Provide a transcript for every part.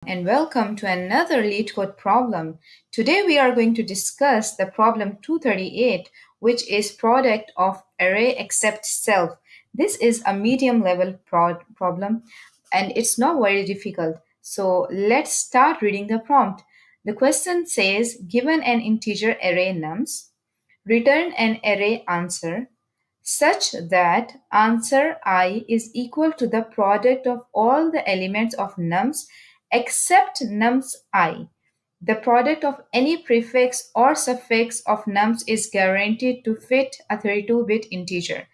And welcome to another LeetCode problem. Today we are going to discuss the problem 238, which is product of array except self. This is a medium level problem and it's not very difficult. So let's start reading the prompt. The question says, given an integer array nums, return an array answer such that answer I is equal to the product of all the elements of nums except nums I. The product of any prefix or suffix of nums is guaranteed to fit a 32-bit integer.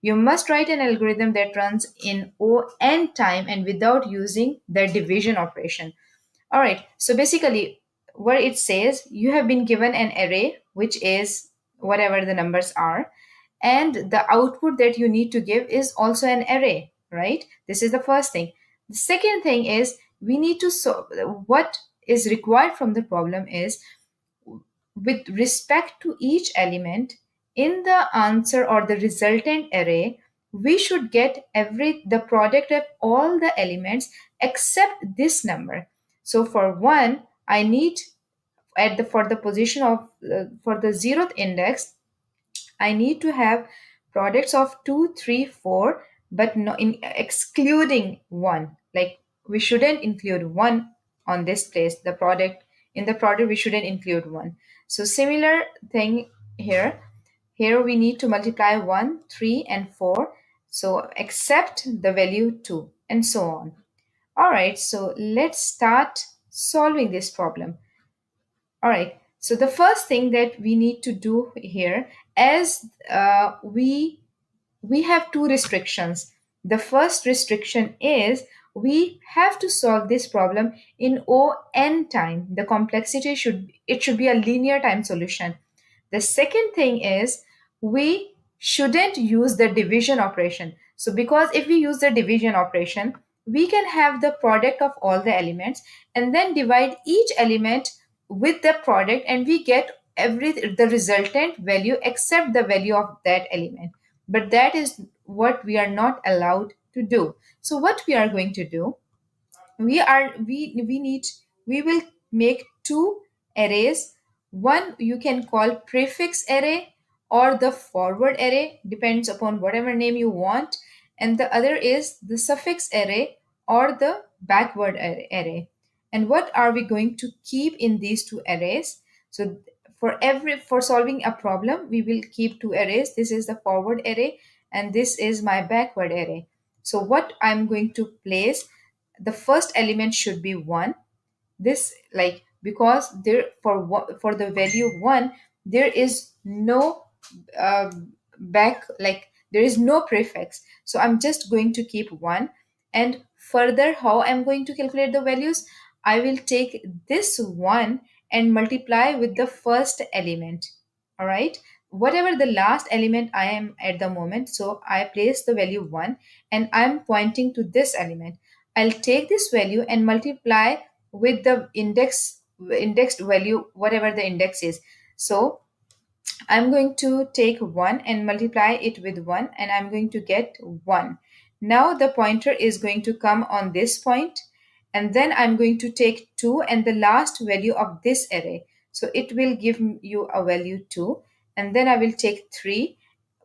You must write an algorithm that runs in O n time and without using the division operation. All right, so basically what it says, you have been given an array, which is whatever the numbers are, and the output that you need to give is also an array, right? This is the first thing. The second thing is we need to what is required from the problem is with respect to each element in the answer or the resultant array, we should get the product of all the elements except this number. So for 1, I need for the position of for the 0th index, I need to have products of 2, 3, 4, but no, in excluding 1. Like we shouldn't include 1 on this place. The product in the product we shouldn't include 1. So similar thing here. Here we need to multiply 1, 3, and 4. So except the value 2 and so on. All right, so let's start solving this problem. All right, so the first thing that we need to do here is we have two restrictions. The first restriction is we have to solve this problem in O n time. The complexity should be a linear time solution. The second thing is we shouldn't use the division operation. So because if we use the division operation, we can have the product of all the elements and then divide each element with the product and we get the resultant value except the value of that element. But that is what we are not allowed to do. So what we are going to do, we will make two arrays. One you can call prefix array or the forward array, depends upon whatever name you want, and the other is the suffix array or the backward array. And what are we going to keep in these two arrays? So for solving a problem, we will keep two arrays. This is the forward array and this is my backward array. So what I'm going to place, the first element should be 1. This because there for the value 1 there is no uh, there is no prefix, so I'm just going to keep 1. And further, how I'm going to calculate the values, I will take this 1 and multiply with the first element. All right, whatever the last element I am at the moment, so I place the value 1 and I'm pointing to this element. I'll take this value and multiply with the indexed value, whatever the index is. So I'm going to take 1 and multiply it with 1 and I'm going to get 1. Now the pointer is going to come on this point and then I'm going to take 2 and the last value of this array. So it will give you a value 2 and then I will take 3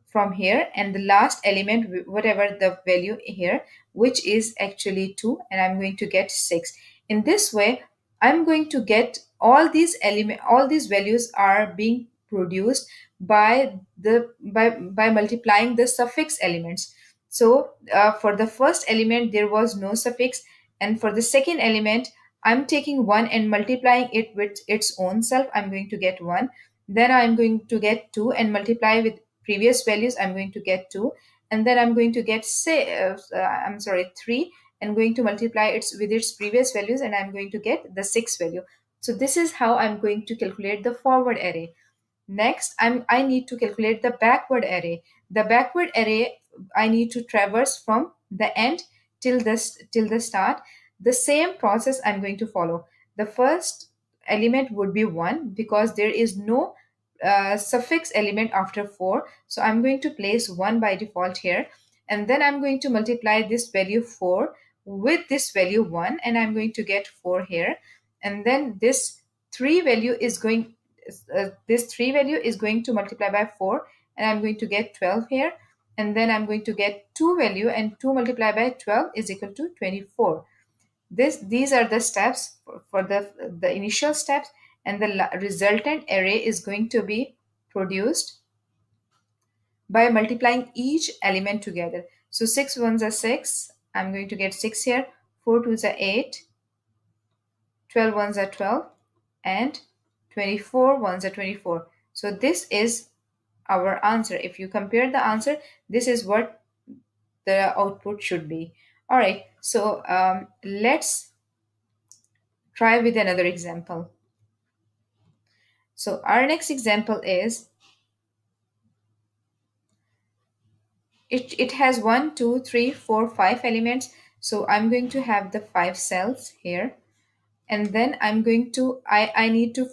from here and the last element, whatever the value here, which is actually 2, and I'm going to get 6. In this way, I'm going to get all these values are being produced by multiplying the suffix elements. So for the first element there was no suffix, and for the second element I'm taking 1 and multiplying it with its own self. I'm going to get 1. Then I'm going to get 2 and multiply with previous values. I'm going to get 2, and then I'm going to get 3 and going to multiply it with its previous values, and I'm going to get the 6 value. So this is how I'm going to calculate the forward array. Next, I need to calculate the backward array. The backward array, I need to traverse from the end till the start. The same process I'm going to follow. The first element would be 1 because there is no suffix element after 4. So I'm going to place 1 by default here, and then I'm going to multiply this value 4 with this value 1, and I'm going to get 4 here. And then this 3 value is going to multiply by 4, and I'm going to get 12 here. And then I'm going to get 2 value, and 2 multiplied by 12 is equal to 24. These are the steps for the initial steps, and the resultant array is going to be produced by multiplying each element together. So 6 ones are 6. I'm going to get 6 here. 4 twos are 8. 12 ones are 12. And 24 ones are 24. So this is our answer. If you compare the answer, this is what the output should be. All right. So let's try with another example. So our next example is it has 1, 2, 3, 4, 5 elements. So I'm going to have the 5 cells here, and then I'm going to I need to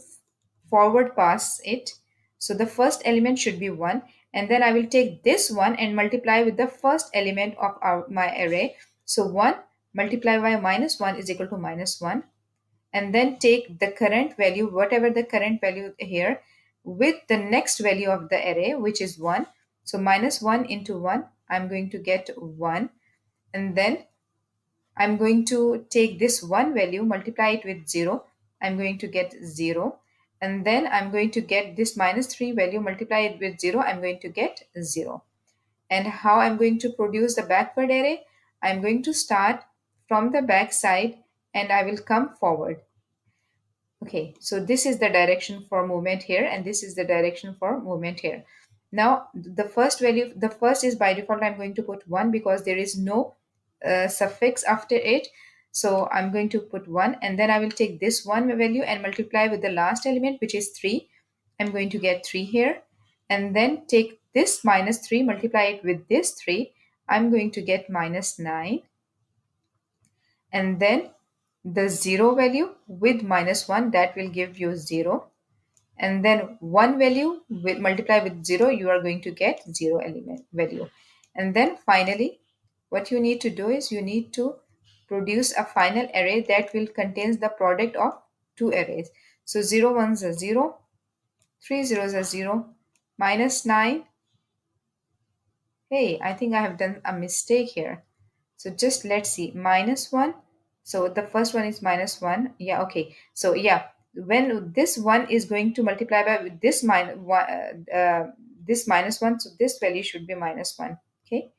forward pass it. So the first element should be 1, and then I will take this one and multiply with the first element of my array. So 1 multiplied by -1 is equal to -1, and then take the current value, whatever the current value here, with the next value of the array, which is 1. So -1 into 1, I'm going to get 1, and then I'm going to take this 1 value, multiply it with 0, I'm going to get 0, and then I'm going to get this -3 value, multiply it with 0, I'm going to get 0. And how I'm going to produce the backward array? I'm going to start from the back side and I will come forward. Okay, so this is the direction for movement here, and this is the direction for movement here. Now, the first value, the first is by default, I'm going to put 1 because there is no suffix after it. So I'm going to put 1, and then I will take this 1 value and multiply with the last element, which is 3. I'm going to get 3 here, and then take this -3, multiply it with this 3. I'm going to get -9, and then the 0 value with -1, that will give you 0, and then 1 value with multiply with 0, you are going to get 0 element value. And then finally what you need to do is you need to produce a final array that will contains the product of two arrays. So 0 ones are 0, 3 zeros are 0, -9. Hey, I think I have done a mistake here. So just let's see, -1. So the first one is -1. Yeah, okay. So yeah, when this one is going to multiply by this this -1, so this value should be -1. Okay.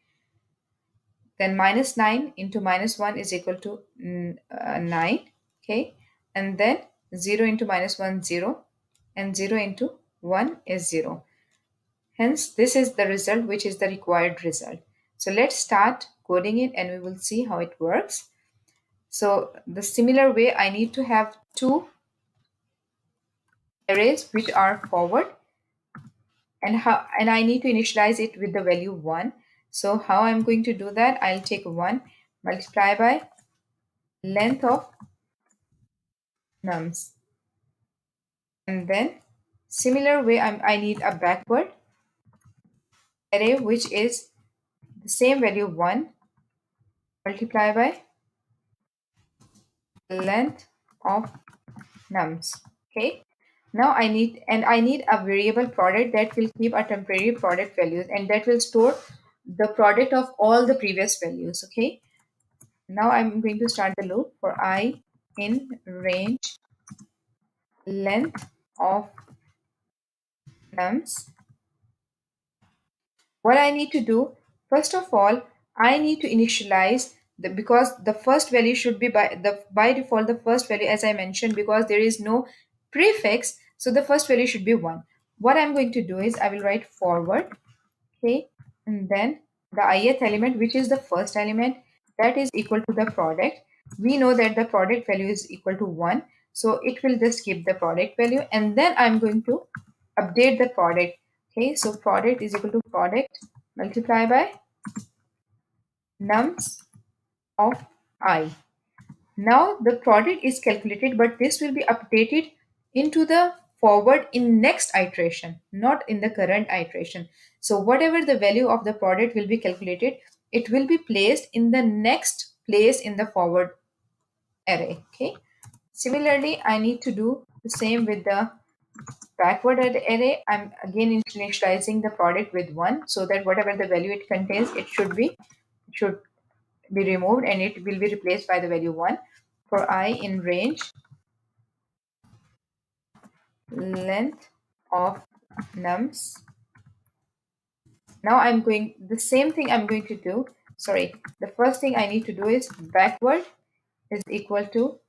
Then -9 into -1 is equal to 9. Okay. And then 0 into -1, 0. And 0 into 1 is 0. Hence, this is the result, which is the required result. So let's start coding it and we will see how it works. So the similar way, I need to have two arrays which are forward, and I need to initialize it with the value 1. So how I'm going to do that? I'll take 1, multiply by length of nums, and then similar way I need a backward array which is the same value 1, multiply by length of nums. Okay. Now I need a variable product that will keep a temporary product values, and that will store the product of all the previous values. Okay. Now I'm going to start the loop for I in range length of nums. What I need to do, first of all, I need to initialize because the first value should be by default the first value, as I mentioned, because there is no prefix, so the first value should be 1. What I'm going to do is I will write forward, okay, and then the ith element, which is the first element, that is equal to the product. We know that the product value is equal to 1, so it will just keep the product value, and then I'm going to update the product. Okay, so product is equal to product multiply by nums of I. Now the product is calculated, but this will be updated into the forward in next iteration, not in the current iteration. So whatever the value of the product will be calculated, it will be placed in the next place in the forward array. Okay. Similarly, I need to do the same with the backward array. I'm again initializing the product with 1 so that whatever the value it contains, it should be removed and it will be replaced by the value 1. For I in range length of nums. Now I'm going the same thing I'm going to do. Sorry, the first thing I need to do is backward is equal to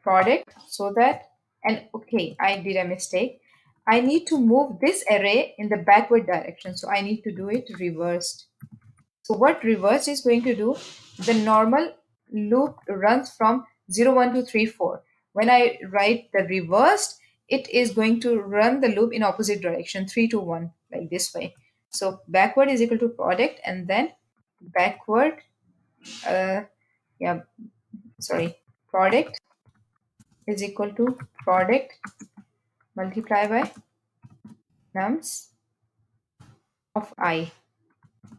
product so that, and okay, I did a mistake. I need to move this array in the backward direction. So I need to do it reversed. So what reverse is going to do, the normal loop runs from 0, 1, 2, 3, 4. When I write the reversed, it is going to run the loop in opposite direction, 3 to 1, like this way. So backward is equal to product and then backward, yeah, sorry, product is equal to product multiply by nums of I.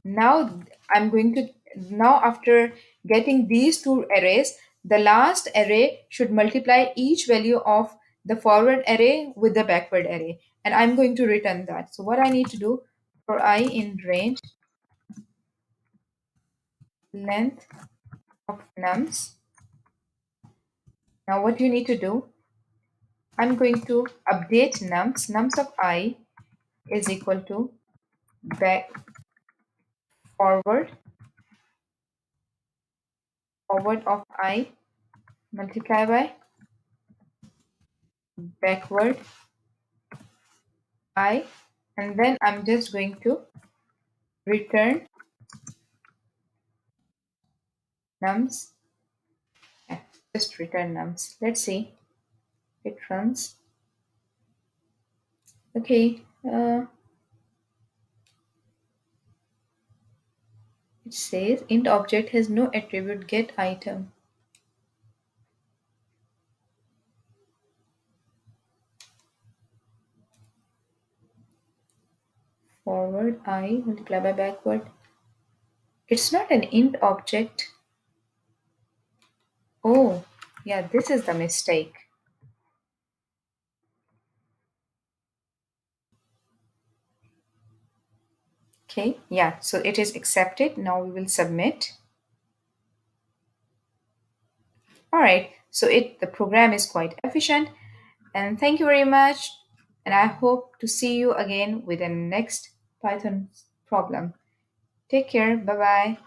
Now I'm going to, now after getting these two arrays, the last array should multiply each value of the forward array with the backward array. And I'm going to return that. So what I need to do, for I in range length of nums. Now what you need to do, I'm going to update nums. Nums of I is equal to back forward of I multiply by backward I, and then I'm just going to return nums. Yeah, just return nums. Let's see. It runs. Okay. It says int object has no attribute get item. Forward I multiply by backward. It's not an int object. Oh, yeah, this is the mistake. Okay, yeah, so it is accepted. Now we will submit. All right, so the program is quite efficient. And thank you very much. And I hope to see you again with the next Python problem. Take care. Bye bye.